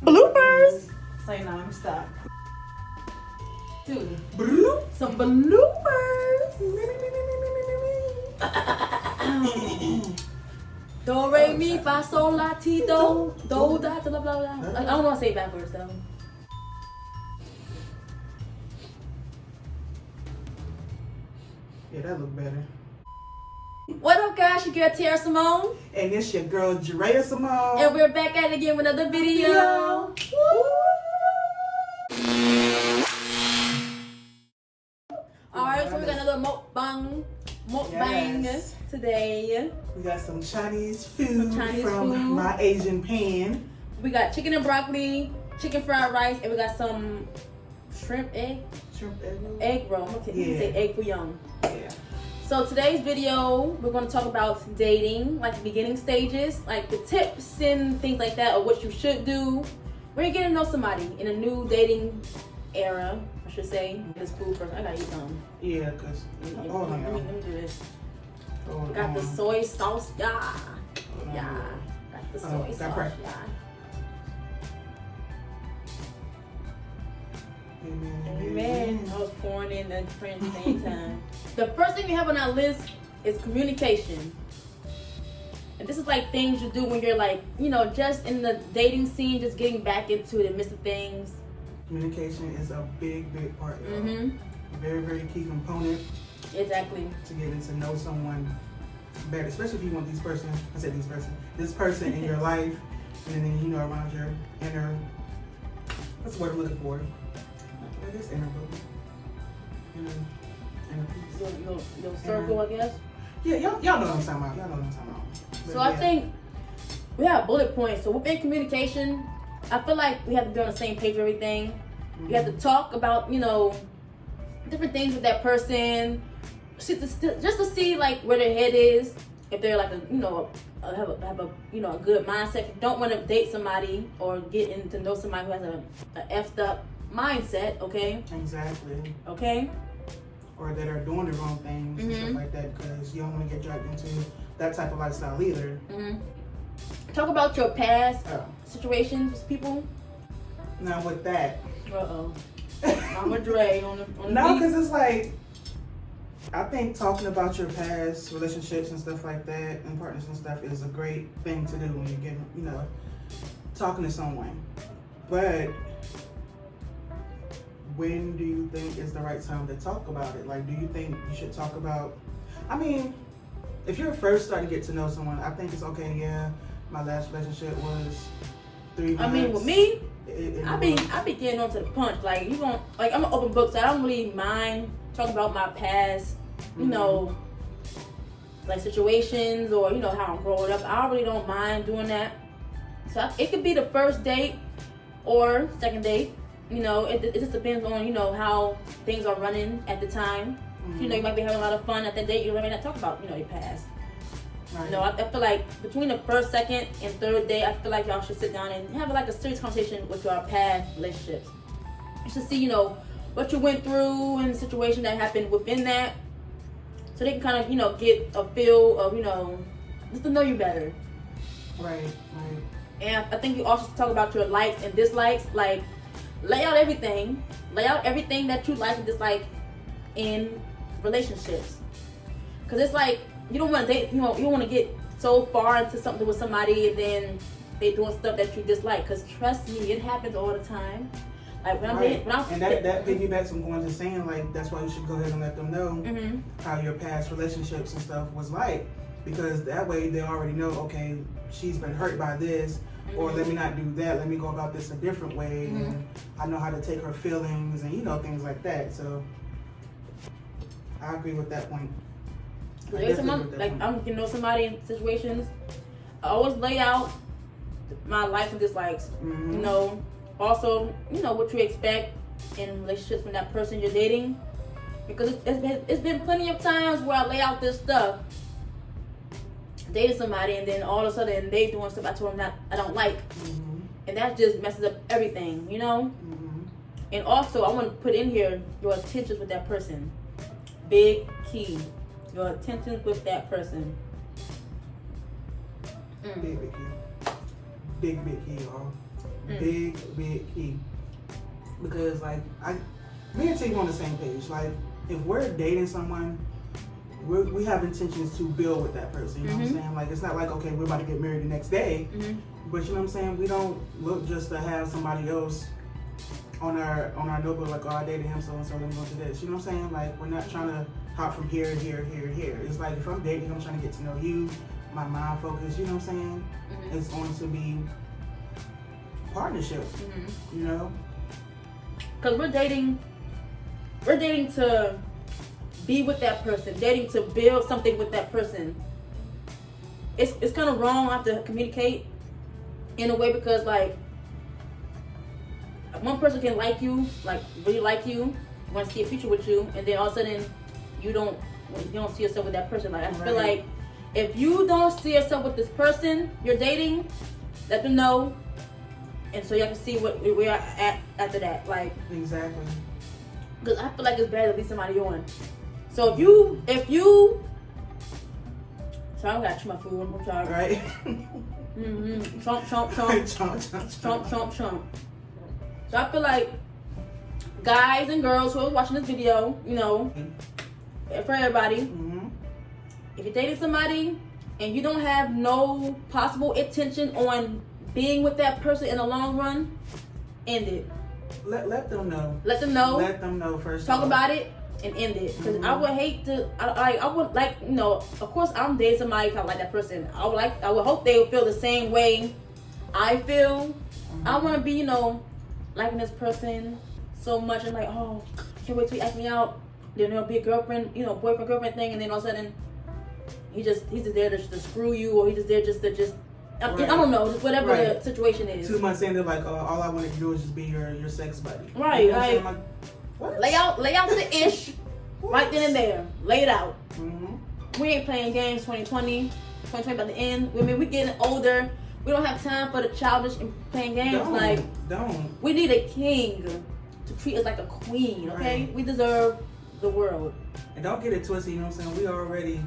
Bloopers. Say no, I'm stop. Dude, Some bloopers. Do re mi fa sol la ti do da blah blah blah. I don't want to say it backwards though. Yeah, that look better. What up, guys? Your girl Tiara Simone, And it's your girl Jerea Simone. and we're back at it again with another video. Alright, so we got another mukbang Yes. today. We got some Chinese food Chinese from food. my Asian pan. We got chicken and broccoli, chicken fried rice, and we got some shrimp Shrimp egg roll. I'm gonna Yeah. say egg for young. Yeah. So today's video, we're going to talk about dating, like the beginning stages, like the tips and things like that, or what you should do when you're getting to know somebody in a new dating era, I should say. This food first. I gotta eat some. Yeah, because, hold on, Let y'all. me do this. Hold Got the on. soy sauce, yeah. Hold on. Yeah. Got the soy got sauce, pressure. yeah. Amen. I was pouring in and praying at the same time. The first thing we have on our list is communication. And this is like things you do when you're like, you know, just in the dating scene, just getting back into the midst of things. Communication is a big, big part, y'all. Mm-hmm. Very, very key component Exactly. to getting to know someone better, especially if you want this person in your life, and then, you know, around your inner, what's the word I'm looking for? I guess inner peace. Your circle, I guess. Yeah, y'all know what I'm talking about. But So I yeah. think we have bullet points. So within communication, I feel like we have to be on the same page with everything. You have to talk about, you know, different things with that person, just to see like where their head is. If they're like have a a good mindset. If you don't want to date somebody or get into know somebody who has a effed up mindset, okay? Exactly. Okay? Or that are doing the wrong things and stuff like that, because you don't want to get dragged into that type of lifestyle either. Mm-hmm. Talk about your past Oh. situations with people. Now with that, Uh-oh. I'm a Dre on the no, beat. because it's like, I think talking about your past relationships and stuff like that and partners and stuff is a great thing to do when you're getting, you know, talking to someone. But when do you think is the right time to talk about it? Like, do you think you should talk about, I mean, if you're first starting to get to know someone, I think it's okay, yeah, my last relationship was 3 months. I mean, with me, It I be getting onto the punch. Like you gon' like I'm an open book, so I don't really mind talking about my past, you know, like situations or you know how I'm growing up. I really don't mind doing that. So it could be the first date or second date. You know, it just depends on you know how things are running at the time. You know, you might be having a lot of fun at that date. You may not talk about you know your past. Right. You know, I feel like between the first, second, and third day, I feel like y'all should sit down and have like a serious conversation with your past relationships. Just to see, you know, what you went through and the situation that happened within that. So they can kind of, you know, get a feel of, you know, just to know you better. Right. And I think you also should talk about your likes and dislikes. Like, lay out everything. Lay out everything that you like and dislike in relationships. Because it's like, you don't want to date, you don't want to get so far into something with somebody and then they doing stuff that you dislike. Because trust me, it happens all the time. Like when I'm and that piggybacks on going to saying like that's why you should go ahead and let them know how your past relationships and stuff was like, because that way they already know, okay, she's been hurt by this, or let me not do that, let me go about this a different way, and I know how to take her feelings and you know things like that. So I agree with that point. Like I'm getting to know somebody in situations, I always lay out my likes and dislikes. You know, also, you know what you expect in relationships with that person you're dating, because it's been plenty of times where I lay out this stuff, dating somebody, and then all of a sudden they doing stuff I told them I don't like, and that just messes up everything, you know. And also, I want to put in here your intentions with that person. Big key. Your intentions with that person. Big key, y'all. Big key. Because like me and T on the same page. Like if we're dating someone, we have intentions to build with that person. You know what I'm saying? Like it's not like, okay, we're about to get married the next day. But you know what I'm saying? We don't look just to have somebody else on our notebook like, oh, I dated him, so and so, let me go to this. You know what I'm saying? Like we're not trying to hop from here. It's like if I'm dating, I'm trying to get to know you. My mind focus, you know what I'm saying? It's going to be partnership. You know? Because we're dating to be with that person, dating to build something with that person. It's kind of wrong not to communicate in a way, because like one person can like you, like really like you, want to see a future with you, and then all of a sudden you don't see yourself with that person. Like I feel like if you don't see yourself with this person you're dating, let them know, and so y'all can see what we are at after that. Like exactly. Because I feel like it's bad to leave somebody on. So if you, so I gotta chew my food. I'm sorry. Right. Chomp, chomp, chomp, chomp, chomp. So I feel like guys and girls who are watching this video, you know, for everybody, if you're dating somebody and you don't have no possible intention on being with that person in the long run, end it. Let them know. Let them know. Let them know first. Talk about it and end it. Because I would hate to. I would like, you know. Of course, I'm dating somebody kind of like that person. I would hope they would feel the same way I feel. I want to be, you know, liking this person so much. I'm like, oh, can't wait till he ask me out. Then there'll be a girlfriend, you know, boyfriend girlfriend thing, and then all of a sudden he's just there to screw you, or he's just there just to. I don't know, just whatever the situation is. 2 months in, they're like, oh, all I want to do is just be your sex buddy. Right, you know like, what? lay out the ish right then and there. Lay it out. We ain't playing games. 2020 about to end. I mean, we getting older. We don't have time for the childish and playing games. Don't. We need a king to treat us like a queen. Okay, we deserve the world. And don't get it twisted. You know what I'm saying? We already,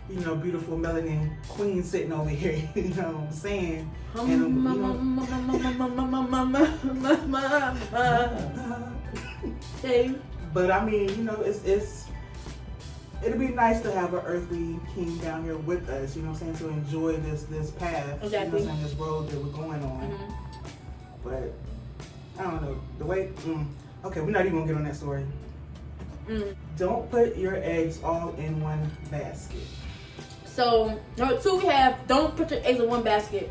you know, beautiful melanin queen sitting over here. You know what I'm saying? But I mean, you know, it'd be nice to have an earthly king down here with us. You know what I'm saying? To enjoy this path. Exactly. You know what I'm saying? This road that we're going on. But I don't know the way. Okay, we're not even gonna get on that story. Don't put your eggs all in one basket. So, number 2, we have don't put your eggs in one basket.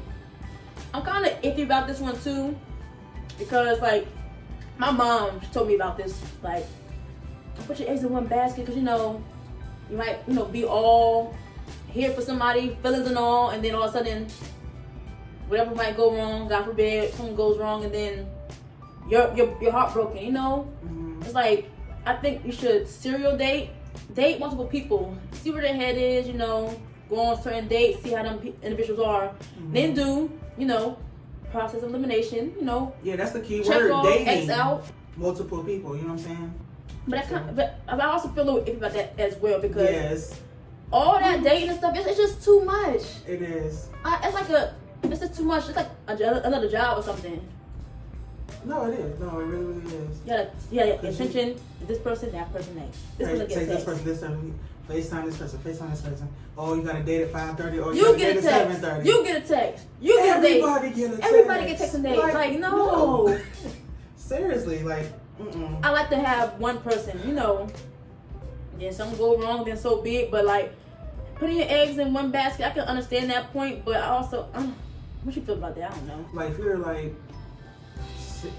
I'm kind of iffy about this one too, because like my mom told me about this. Like, don't put your eggs in one basket, because you know you might, you know, be all here for somebody, feelings and all, and then all of a sudden whatever might go wrong, God forbid, something goes wrong, and then you're heartbroken. You know, it's like I think you should serial date multiple people, see where their head is. You know. Go on certain dates, see how them individuals are. Then do, you know, process of elimination. You know. Yeah, that's the key check word. Off, dating X out. Multiple people. You know what I'm saying? But I also feel a little iffy about that as well, because all that dating and stuff, it's just too much. It is. It's just too much. It's like another job or something. No, it is. No, it really is. Yeah. Attention. This person, that person, that. This person gets this person, this person. FaceTime this person. Oh, you got a date at 5:30, or you get a text. 7:30. You get a text. You get a date. Everybody get a text. Everybody get text and date. Like no. Seriously, like. I like to have one person. You know. Then something go wrong, then so be it. But like putting your eggs in one basket, I can understand that point. But I also, what you feel about that? I don't know. Like if you're like,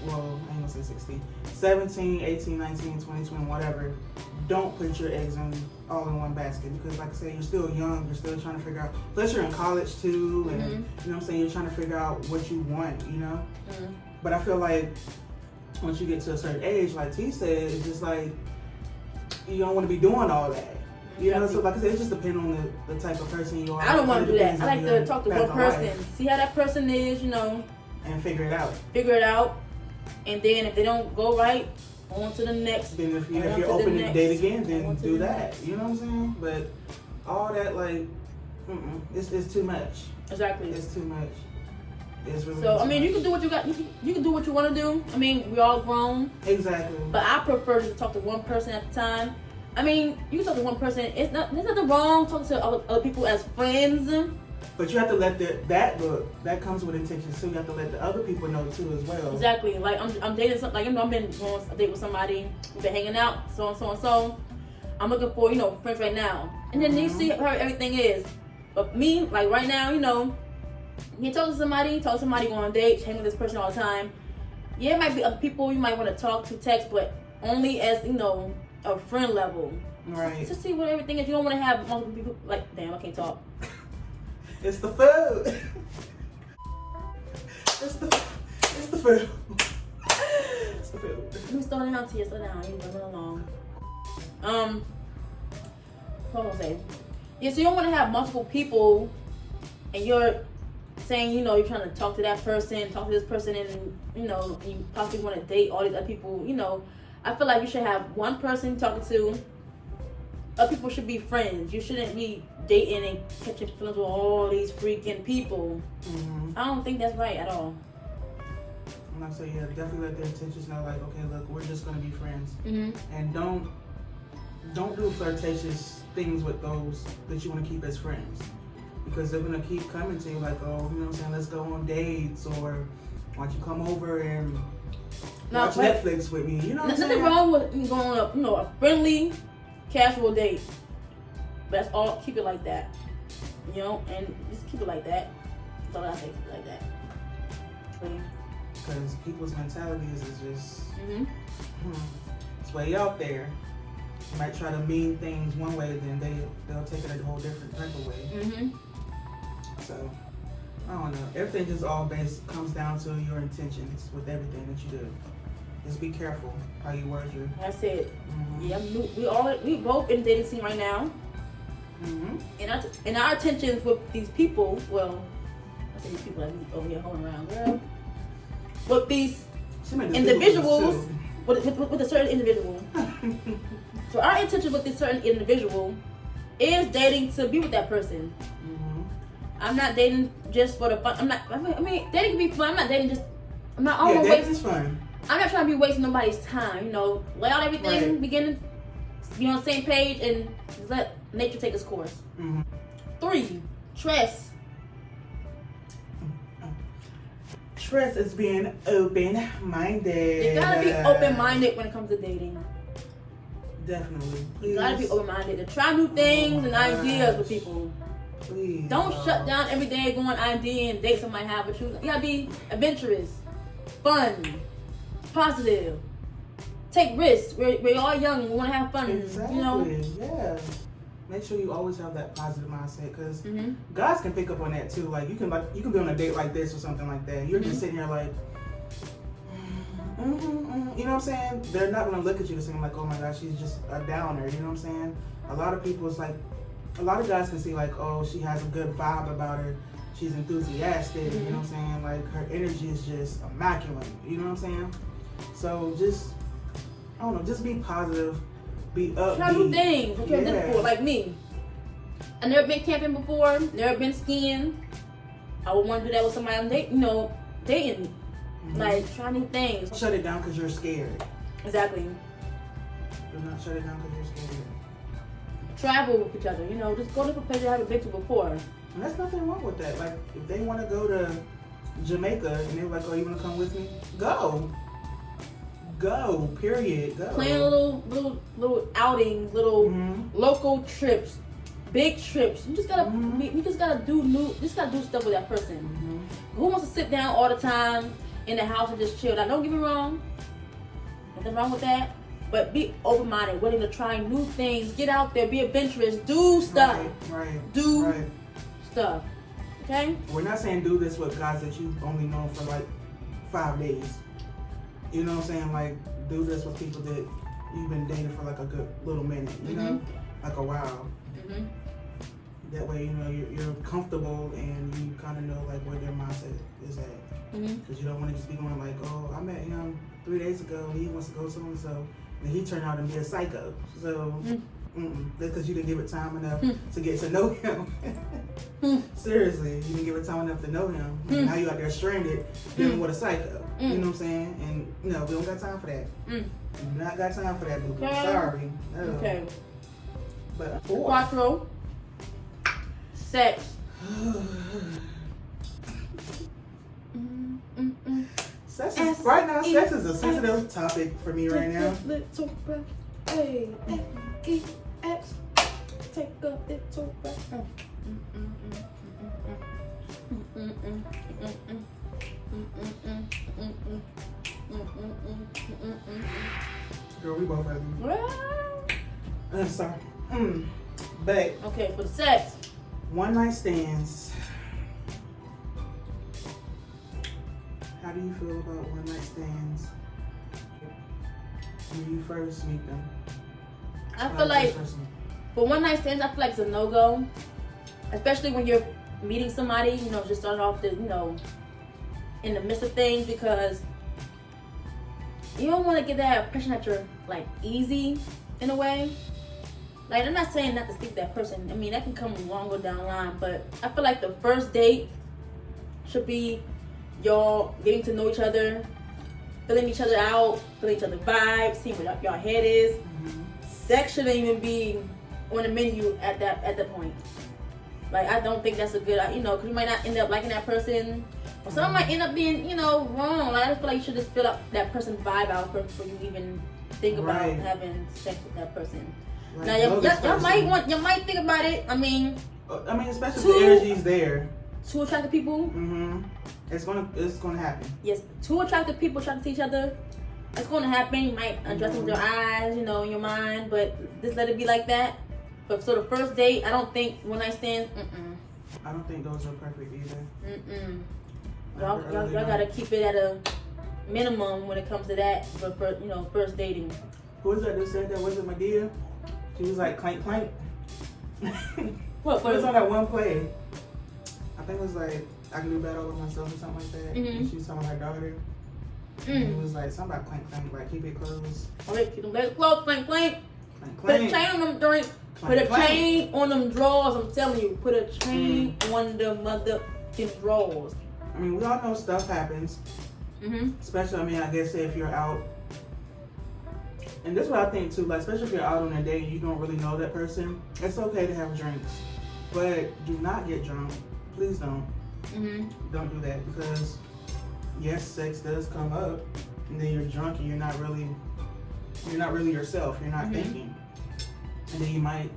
well, I ain't gonna say 16, 17, 18, 19, 20, 21, whatever. Don't put your eggs all in one basket, because like I said, you're still young, you're still trying to figure out, plus you're in college too, and you know what I'm saying, you're trying to figure out what you want, you know? But I feel like once you get to a certain age, like T said, it's just like, you don't want to be doing all that. You know, so like I said, it just depends on the type of person you are. I don't want to do that. I like to talk to one person, see how that person is, you know. And figure it out. And then if they don't go right, on to the next. Then if you're open to date again, then do that. You know what I'm saying? But all that, like, it's too much. Exactly. It's too much. It's really so I mean, you can do what you got. You can do what you want to do. I mean, we all grown. Exactly. But I prefer to talk to one person at a time. I mean, you can talk to one person. There's nothing wrong talking to other people as friends. But you have to let that comes with intentions too. You have to let the other people know too as well. Exactly. Like I'm dating some, like, you know, I've been going on a date with somebody. We've been hanging out, so and so and so. I'm looking for, you know, friends right now. And then you see how everything is. But me, like right now, you know, you talk to somebody go on dates, hang with this person all the time. Yeah, it might be other people you might want to talk to, text, but only as, you know, a friend level. Right. Just see what everything is. You don't want to have multiple people, like, damn, I can't talk. It's the food. It's the food. It's the food. Let me slow down to you, slow down. You're running along. What was I saying? Yeah, so you don't want to have multiple people, and you're saying, you know, you're trying to talk to that person, talk to this person, and, you know, you possibly want to date all these other people. You know, I feel like you should have one person talking to. Other people should be friends. You shouldn't be dating and catching feelings with all these freaking people. I don't think that's right at all. I'm not saying, yeah, definitely let their intentions know, like, okay, look, we're just gonna be friends, and don't do flirtatious things with those that you want to keep as friends, because they're gonna keep coming to you like, oh, you know what I'm saying, let's go on dates, or why don't you come over and watch Netflix with me? You know what I'm saying? Nothing wrong with going on a, you know, a friendly, casual date. But that's all. Keep it like that, you know, and just keep it like that. That's all I say. Keep it like that. Because people's mentalities is just it's way out there. You might try to mean things one way, then they'll take it a whole different type of way. So I don't know. Everything just all comes down to your intentions with everything that you do. Just be careful how you word your. That's it. Yeah, we both in the dating scene right now. And our intentions with these people. Well, I say these people like over here holding around, girl. With these individuals, with a certain individual. So our intention with this certain individual is dating to be with that person. I'm not dating just for the fun. I mean, dating can be fun. I'm not dating just. I'm not always. Yeah, dating is fun. I'm not trying to be wasting nobody's time. You know, lay out everything, begin to be on the same page, and just let nature take its course. 3, trust. Trust is being open-minded. You gotta be open-minded when it comes to dating. Definitely. Please. You gotta be open-minded to try new things and ideas with people. Please. Don't shut down every day going ID and date somebody have with you. You gotta be adventurous, fun, positive. Take risks. We're all young. We want to have fun. Exactly. You know. Yeah. Make sure you always have that positive mindset, because guys can pick up on that too. Like you can be on a date like this or something like that. You're just sitting here like, you know what I'm saying? They're not gonna look at you the same like, oh my gosh, she's just a downer. You know what I'm saying? A lot of people, it's like, a lot of guys can see like, oh, she has a good vibe about her. She's enthusiastic. You know what I'm saying? Like her energy is just immaculate. You know what I'm saying? So just, I don't know, just be positive. Be upbeat. Try new things that you haven't done before, like me. I've never been camping before, never been skiing. I would want to do that with somebody I'm dating, dating. Like, try new things. Shut it down because you're scared. Exactly. Do not shut it down because you're scared. Travel with each other, just go to different places you haven't been to before. And there's nothing wrong with that. Like, if they want to go to Jamaica and they're like, oh, you want to come with me? Go. Go, period. Go. Plan little outings, little local trips, big trips. You just gotta do stuff with that person. Who wants to sit down all the time in the house and just chill? Now, don't get me wrong. Nothing wrong with that. But be open-minded, willing to try new things, get out there, be adventurous, do stuff. Do stuff. Okay? We're not saying do this with guys that you've only known for like 5 days. You know what I'm saying? Like, do this with people that you've been dating for like a good little minute, you know? Like a while. That way, you're comfortable and you kind of know like where their mindset is at. Because you don't want to just be going like, oh, I met him 3 days ago, he wants to go so-and-so. And he turned out to be a psycho. So, that's because you didn't give it time enough to get to know him. Seriously, you didn't give it time enough to know him. Now you out there stranded dealing with a psycho. You know what I'm saying? And we don't got time for that. We do not got time for that, boo. Okay. Sorry. No. Okay. But 4. Quattro. Sex. Sex is right now. Sex is a sensitive topic for me right now. Little breath. A E X. Take a little breath. Girl, we both have you. I'm sorry. But okay, for the sex. One night stands. How do you feel about one night stands when you first meet them? I feel like for one night stands, I feel like it's a no-go. Especially when you're meeting somebody, just starting off the, in the midst of things, because you don't want to get that impression that you're like easy in a way. Like, I'm not saying not to stick with that person. I mean, that can come longer down the line, but I feel like the first date should be y'all getting to know each other, filling each other out, feeling each other's vibes, seeing what y'all head is. Sex shouldn't even be on the menu at that point. Like, I don't think that's a good, because you might not end up liking that person, or something might end up being, wrong. Like, I just feel like you should just fill up that person's vibe out before you even think about having sex with that person. Like, now, y'all might think about it. I mean, especially if the energy's there. 2 attractive people. It's gonna happen. Yes, 2 attractive people trying to see each other. It's gonna happen. You might address them with your eyes, in your mind, but just let it be like that. But so the first date, I don't think one night stands. I don't think those are perfect either. Y'all gotta keep it at a minimum when it comes to that for first dating. Who was that said that? Was it Medea? She was like clank clank. What was on that one play? I think it was like I can do better with myself or something like that. And she was telling her daughter. And it was like something about clank clank, like keep it closed. Alright, keep them legs closed, clank clank. Clank Put a clank. chain on them during. Put a chain on them drawers. I'm telling you, put a chain on the motherfucking drawers. I mean, we all know stuff happens. Especially, I guess if you're out. And this is what I think too, like, especially if you're out on a date and you don't really know that person, it's okay to have drinks. But do not get drunk. Please don't. Don't do that, because yes, sex does come up, and then you're drunk and you're not really yourself. You're not thinking, and then you might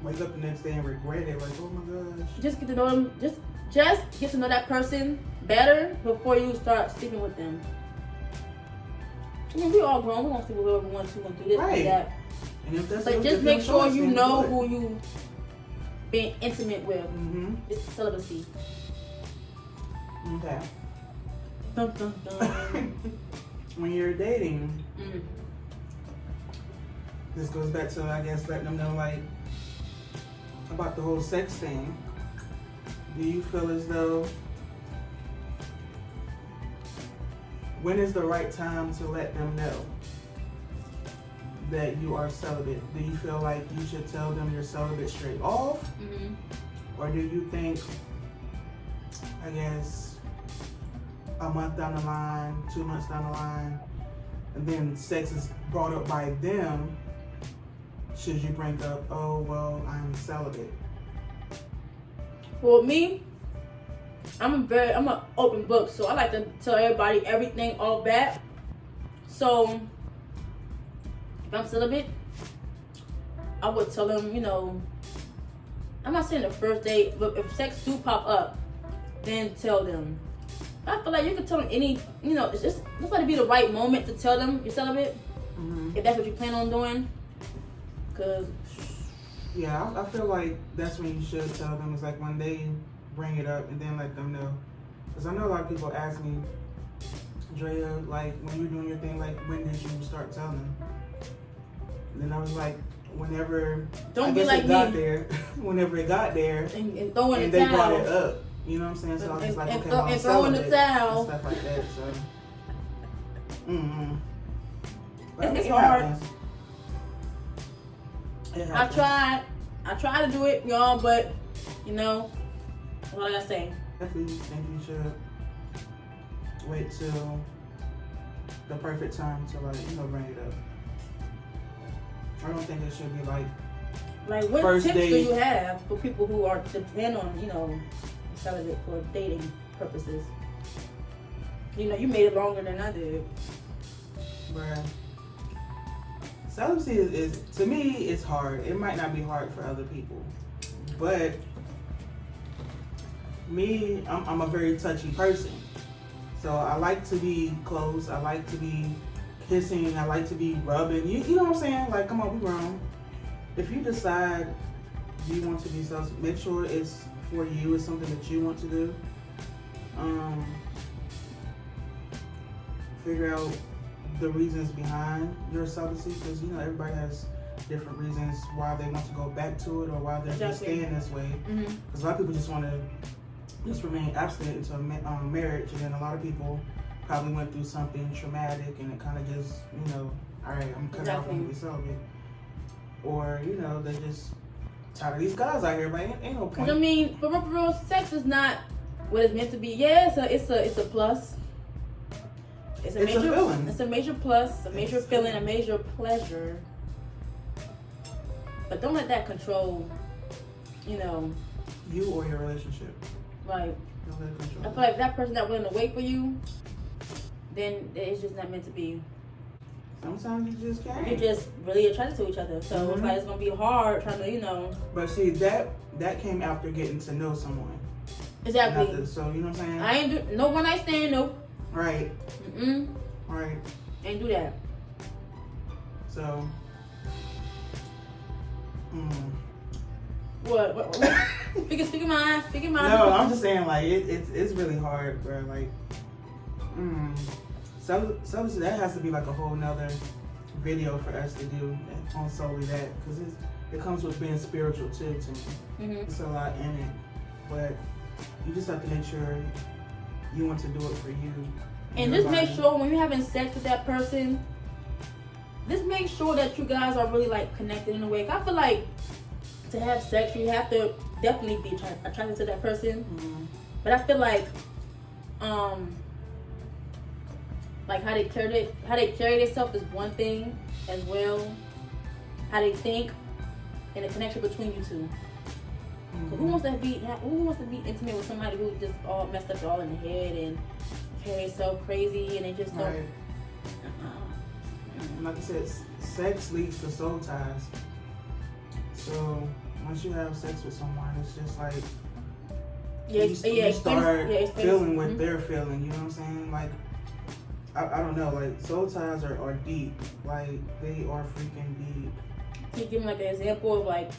wake up the next day and regret it. Like, oh my gosh. Just get to know them. Just get to know that person better before you start sleeping with them. I mean, we all grown. We won't sleep with whoever we want to do this and that. And if that's like, just make sure you know who you being intimate with. It's celibacy. Okay. Dun, dun, dun. When you're dating, this goes back to, I guess, letting them know, like, about the whole sex thing. Do you feel as though, when is the right time to let them know that you are celibate? Do you feel like you should tell them you're celibate straight off? Or do you think, I guess, a month down the line, 2 months down the line, and then sex is brought up by them, should you bring up, oh, well, I'm celibate? Well, me, I'm an open book, so I like to tell everybody everything all back. So if I'm celibate, I would tell them, I'm not saying the first date, but if sex do pop up, then tell them. I feel like you can tell them it's just let it be the right moment to tell them you're celibate, if that's what you plan on doing. Cause yeah, I feel like that's when you should tell them. It's like when they bring it up and then let them know. Because I know a lot of people ask me, Drea, like, when you're doing your thing, like, when did you start telling them? And then I was like, whenever don't be like me. Whenever it got there, and throw in and the they towel. brought it up. You know what I'm saying? So I was just like, okay, well, I'm throw in the towel. and stuff like that. So, but it's hard. Happens. I tried to do it, y'all, but That's all I gotta say. Definitely think you should wait till the perfect time to bring it up. I don't think it should be like what first tips date. do you have for people who are depend on, celibate for dating purposes? You made it longer than I did. Bruh. Celibacy is to me, it's hard. It might not be hard for other people, but me, I'm a very touchy person. So I like to be close. I like to be kissing. I like to be rubbing. You know what I'm saying? Like, come on, we grown. If you decide you want to be celibate, make sure it's for you. It's something that you want to do. Figure out the reasons behind your celibacy, because everybody has different reasons why they want to go back to it or why they're just staying this way. Because a lot of people just want to just remain abstinent into a marriage, and then a lot of people probably went through something traumatic and it kind of just all right, I'm cut off and be celibate, or they just tired of these guys out here, man. Ain't no point. I mean, for real, sex is not what it's meant to be. Yeah, it's a plus. It's a feeling. It's a major plus, a major feeling, a major pleasure. But don't let that control, you or your relationship. Like, Don't let it control. I feel like that person that willing to wait for you, then it's just not meant to be. Sometimes you just can't. You're just really attracted to each other, so it's like it's gonna be hard trying to, But see, that came after getting to know someone. Exactly. So you know what I'm saying? I ain't do no one night stand, nope. Right. Right. Ain't do that. So. What? Speak mine. No, I'm just saying, like, it's really hard, bro. Like, celibacy, that has to be like a whole nother video for us to do on solely that, because it comes with being spiritual too, to me. It's a lot in it, but you just have to make sure you want to do it for you. And just make sure when you're having sex with that person, just make sure that you guys are really like connected in a way. I feel like to have sex, you have to definitely be attracted to that person. But I feel like how they carry themselves is one thing as well. How they think and the connection between you two. So who wants to be intimate with somebody who's just all messed up, all in the head, and carry so crazy, and they just don't. Right. Like I said, sex leads to soul ties. So once you have sex with someone, it's just like you start feeling what they're feeling. You know what I'm saying? Like I don't know. Like soul ties are deep. Like they are freaking deep. Can you give me like an example of like, do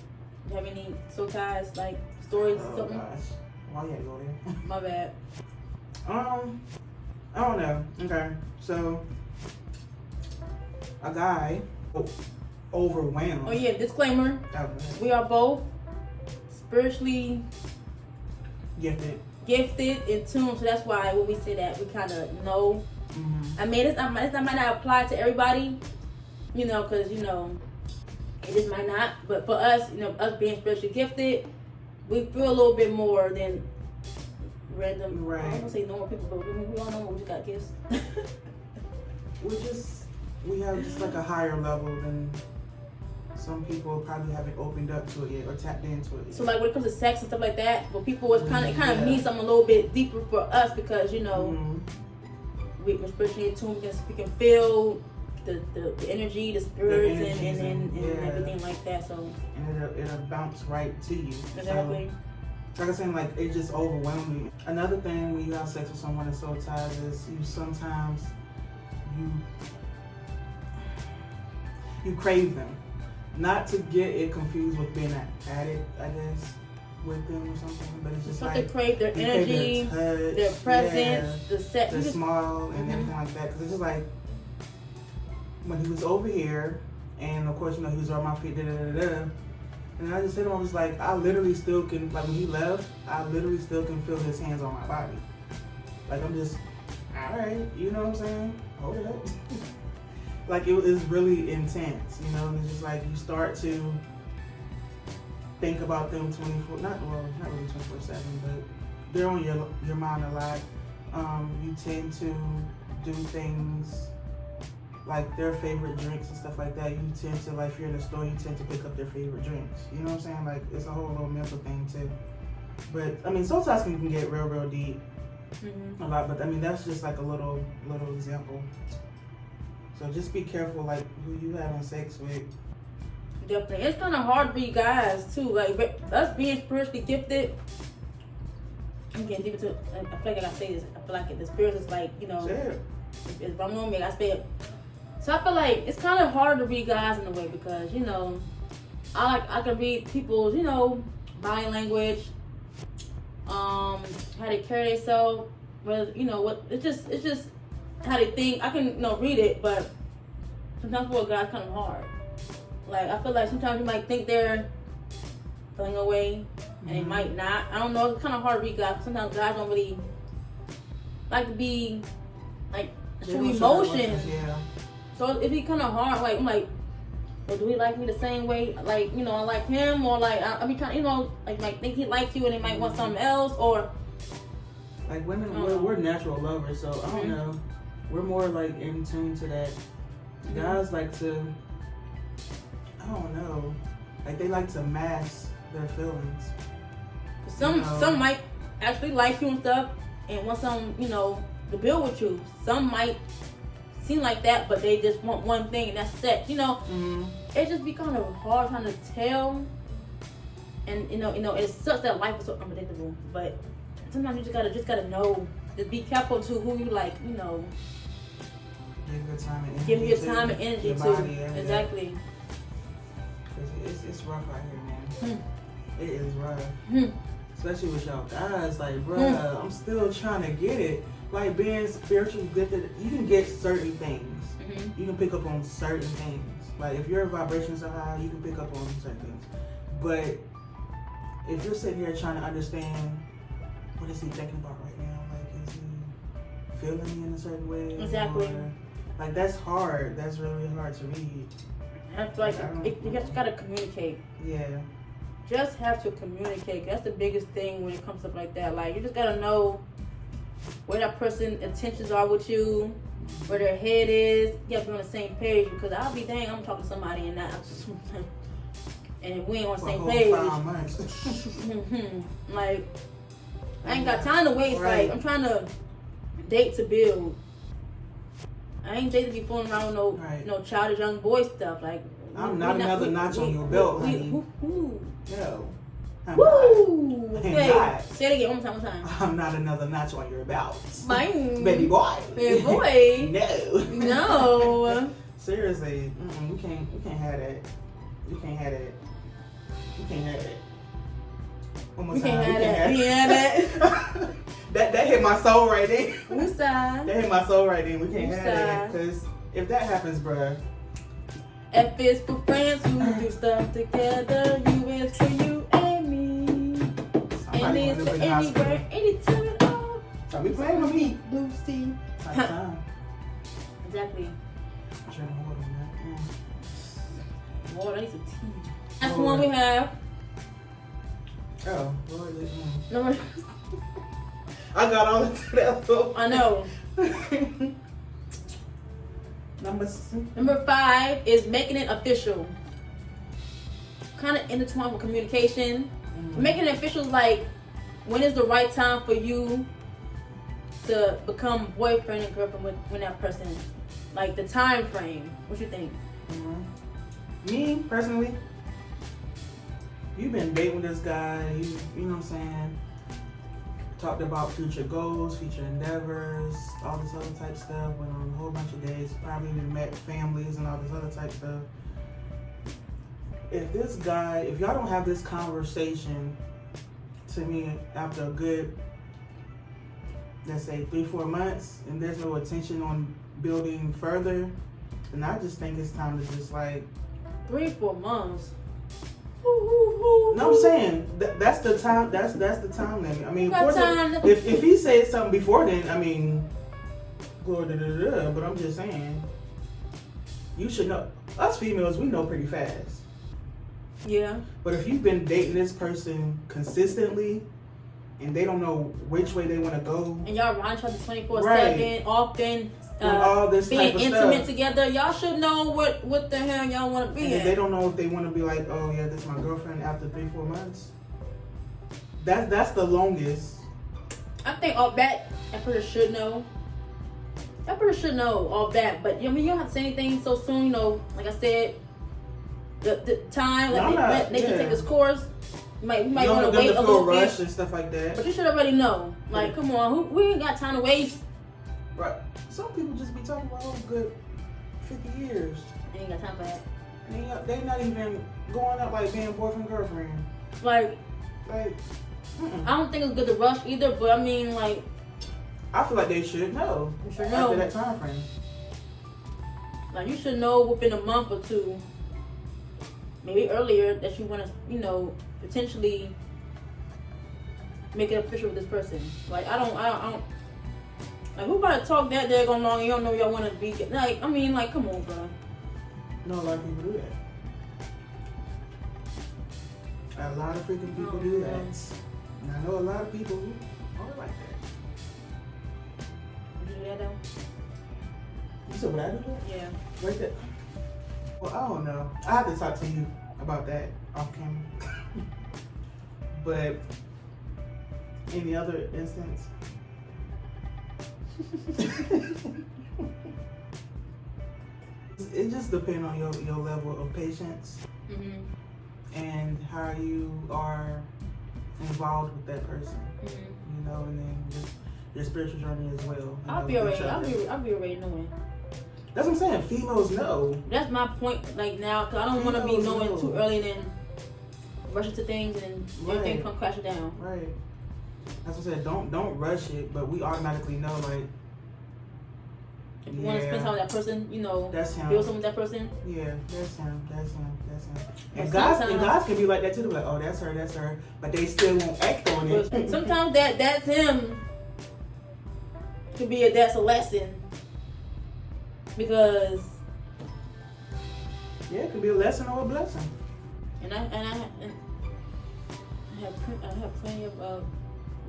you have any soul ties, like stories or something? Gosh. Why you gotta go there? My bad. I don't know. Okay, so a guy overwhelmed. Oh yeah, disclaimer. We are both spiritually gifted in tune, so that's why when we say that, we kind of know. I mean, it might not apply to everybody, because it just might not. But for us, us being spiritually gifted, we feel a little bit more than random. Right. I don't want to say normal people, but we all know we just got gifts. We have just like a higher level than some people probably haven't opened up to it yet or tapped into it yet. So like when it comes to sex and stuff like that, but people it kind of means something a little bit deeper for us because we're spiritually in tune. We can feel the energy, the spirits, and everything like that. So it'll bounce right to you. Exactly. So, like I said, like it just overwhelmed me. Another thing when you have sex with someone in soul ties is you crave them. Not to get it confused with being an addict, I guess, with them or something, but it's just like to crave their energy, their touch, their presence, the sex, their smile, and everything like that. Because it's just like when he was over here, and of course, he was on my feet, and I just said to him, I was like, I literally still can, like when he left, I literally still can feel his hands on my body. Like I'm just, all right, you know what I'm saying? Hold it up. Like it was really intense, and it's just like you start to think about them not really 24/7, but they're on your mind a lot. You tend to do things like their favorite drinks and stuff like that. You tend to, like, if you're in the store, you tend to pick up their favorite drinks. You know what I'm saying? Like, it's a whole little mental thing too. But I mean, soul tasking can get real deep a lot. But I mean, that's just like a little example. So just be careful, like, who you having sex with. Definitely. It's kind of hard to be guys, too. Like, us being spiritually gifted, I'm getting deeper to, I feel like I gotta say this, I feel like the spirit is like, you know, if I'm on me, I say it. So I feel like it's kind of hard to read guys in a way because, you know, I can read people's, you know, body language, how they carry themselves, whether, you know, what, it's just how they think. I can, you know, read it, but sometimes for a guy, it's kind of hard. Like, I feel like sometimes you might think they're feeling away, and they might not. I don't know. It's kind of hard to read guys. Sometimes guys don't really like to be, like, show emotion. Yeah. So it be kind of hard. Like, I'm like, well, do he like me the same way? Like, you know, I like him, or like, I be trying, you know, like, might think he likes you and he might want something else, or. Like, women, we're natural lovers, so I don't know. We're more, like, in tune to that. Guys like to, I don't know, like, they like to mask their feelings. Some might actually like you and stuff and want some, you know, to build with you. Some might seem like that, but they just want one thing, and that's sex. You know, it just be kind of hard trying to tell. And you know, it sucks that life is so unpredictable. But sometimes you just gotta know. Just be careful to who you like. You know, give your time and energy. Give your time and energy your too. Body, Exactly. It's rough out here, man. It is rough. Especially with y'all guys, like, bruh, I'm still trying to get it. Like, being spiritually gifted, you can get certain things. You can pick up on certain things. Like, if your vibrations are high, you can pick up on certain things. But if you're sitting here trying to understand, what is he thinking about right now? Like, is he feeling me in a certain way? Exactly. Or, like, that's hard. That's really hard to read. That's like, you just gotta communicate. Yeah. Just have to communicate. That's the biggest thing when it comes to stuff like that. Like, you just gotta know where that person's intentions are with you, where their head is. You have to be on the same page, because I'll be dang, I'm talking to somebody and not, and we ain't on the same page. 5 months. Like, I ain't got time to waste. Right. Like, I'm trying to date to build. I ain't date to be fooling around with no childish young boy stuff. Like, I'm not another notch on your belt, honey. No. I'm Woo! not. Okay. Not. Say it again one more time. I'm not another notch on your belt. Mine. Baby boy. Baby boy. No. No. Seriously. We can't have that. You can't have that. You can't have that. One more We time. can't have that. That hit my soul right there. Woosah. That hit my soul right there. We can't Woosah. have that. Because if that happens, bruh. F is for friends who do stuff together. U is for you and me. N is for anywhere, anytime at all. So we playing with me. Lucy. Time. Exactly. I'm trying to hold on that. Water, I need some tea. That's the one we have. Oh, Lord. Number. I got all into that though. I know. Number 5 is making it official. Kind of intertwined with communication. Making it official is like, when is the right time for you to become boyfriend and girlfriend with that person? Like, the time frame. What you think? Me, personally, you've been dating with this guy, you know what I'm saying? Talked about future goals, future endeavors, all this other type stuff, went on a whole bunch of dates, probably even met families and all this other type stuff. If y'all don't have this conversation, to me, after a good, let's say 3-4 months, and there's no intention on building further, then I just think it's time to just like 3-4 months. No, I'm saying that's the time. That's the time limit. I mean, of course, if he said something before then, I mean, glory to but I'm just saying, you should know. Us females, we know pretty fast. Yeah. But if you've been dating this person consistently, and they don't know which way they want to go. And y'all around each other 24/7, often. All this being type of intimate stuff together, y'all should know what the hell y'all want to be. And if they don't know if they want to be like, oh yeah, this is my girlfriend after 3-4 months. That's the longest. I think all that person should know. That person should know all that, but I mean, you don't have to say anything so soon. You know, like I said, the time, let nature take its course. You might want to wait a little bit and stuff like that. But you should already know. Like, come on, we ain't got time to waste. Right. Some people just be talking about good 50 years. They ain't got time for that. They not even going up like being boyfriend girlfriend. Like. Mm-mm. I don't think it's good to rush either, but I mean, like. I feel like they should know. You should know. After that time frame. Like, you should know within a month or two, maybe earlier, that you want to, you know, potentially make it official with this person. Like, I don't. Like, who about to talk that daggone long and you don't know y'all want to be? Like, I mean, like, come on, bro. No, a lot of people do that. A lot of freaking people do that. And I know a lot of people who are like that. Would you do that, though? You said, would I do that? Yeah. Right there. Well, I don't know. I have to talk to you about that off camera. But any other instance? It just depends on your level of patience and how you are involved with that person, you know, and then your spiritual journey as well. I'll be already knowing. That's what I'm saying. Females know. That's my point. Like now, because I don't want to be knowing too early and then rush into things and everything come crashing down. Right. That's what I said. Don't rush it, but we automatically know, like, if you want to spend time with that person, you know, that's him. build something with that person. Yeah, that's him. And guys can be like that too. They're like, oh, that's her, but they still won't act on it. Sometimes that's him. Could be that's a lesson because it could be a lesson or a blessing. And I have plenty of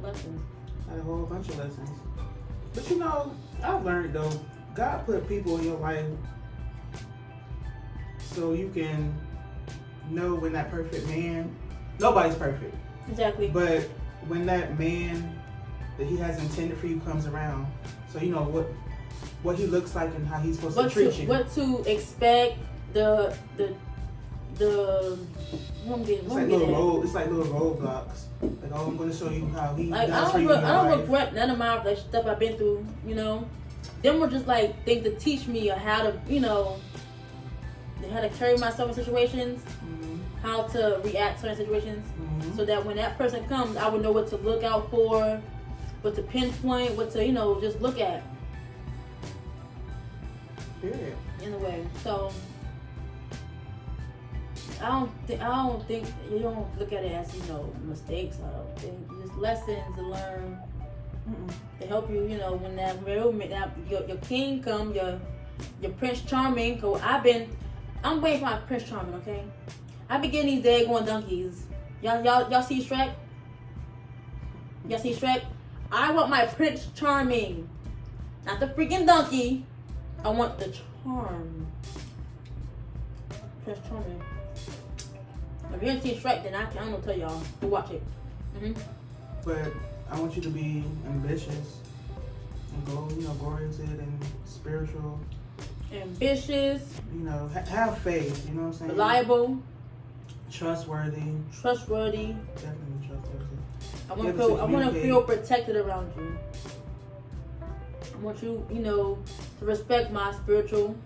lessons. I had a whole bunch of lessons. But you know, I've learned though, God put people in your life so you can know when that perfect man, nobody's perfect. Exactly. But when that man that he has intended for you comes around, so you know what he looks like and how he's supposed to treat you. What to expect, it's like little roadblocks. Like, oh, I'm gonna show you how he like, does for you. I don't regret none of my like stuff I've been through, you know. Them were just like things to teach me how to, you know, how to carry myself in situations, how to react to certain situations, so that when that person comes, I would know what to look out for, what to pinpoint, what to, you know, just look at. Period. In a way, so I don't think you don't look at it as, you know, mistakes. I don't think just lessons to learn to help you. You know, when that your king come, your Prince Charming. Cause I'm waiting for my Prince Charming. Okay, I be getting these daggone donkeys. Y'all see Shrek? Y'all see Shrek? I want my Prince Charming, not the freaking donkey. I want the charm. Prince Charming. If you haven't seen Shrek, then I'm gonna tell y'all to watch it. But I want you to be ambitious and go into it and spiritual. Ambitious. You know, have faith. You know what I'm saying? Reliable. Trustworthy. Trustworthy. Definitely trustworthy. I want to feel protected around you. I want you, you know, to respect my spiritual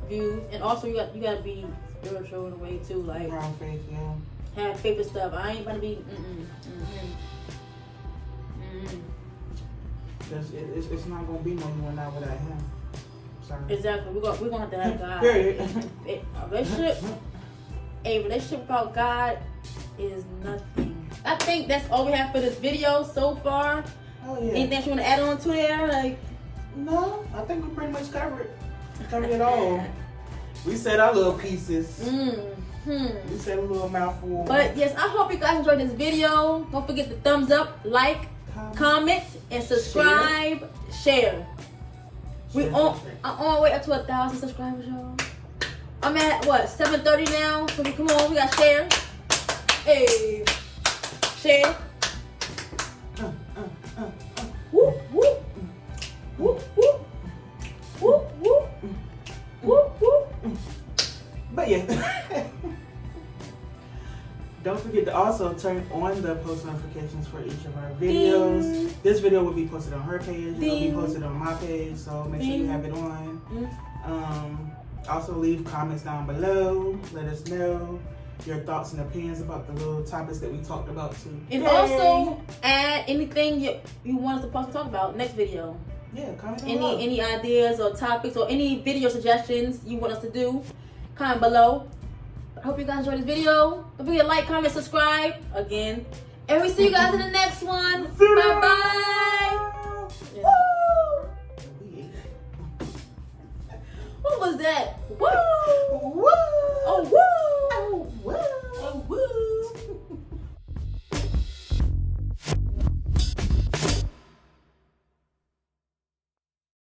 views, and also you got to be spiritual in a way too, like around faith, yeah. Have faith and stuff. I ain't gonna be. It's not gonna be no you and I without him. Sorry. Exactly. We're gonna have to have God. Period. A relationship without God is nothing. I think that's all we have for this video so far. Oh yeah. Anything you want to add on to there? Like, no, I think we pretty much covered it all. We said our little pieces. We said a little mouthful. But yes, I hope you guys enjoyed this video. Don't forget to thumbs up, like, comment, and subscribe, share. I'm on my way up to 1,000 subscribers, y'all. I'm at what 730 now. So come on, we got share. Hey, share. Whoop whoop whoop whoop whoop whoop whoop whoop. But yeah. Don't forget to also turn on the post notifications for each of our videos. Ding. This video will be posted on her page. It will be posted on my page, so make sure you have it on. Also leave comments down below. Let us know your thoughts and opinions about the little topics that we talked about too. And also add anything you want us to possibly talk about next video. Yeah, comment below. Any ideas or topics or any video suggestions you want us to do, comment below. I hope you guys enjoyed this video. Don't forget to like, comment, subscribe again. And we see you guys in the next one. Bye-bye. Yeah. What was that? Woo!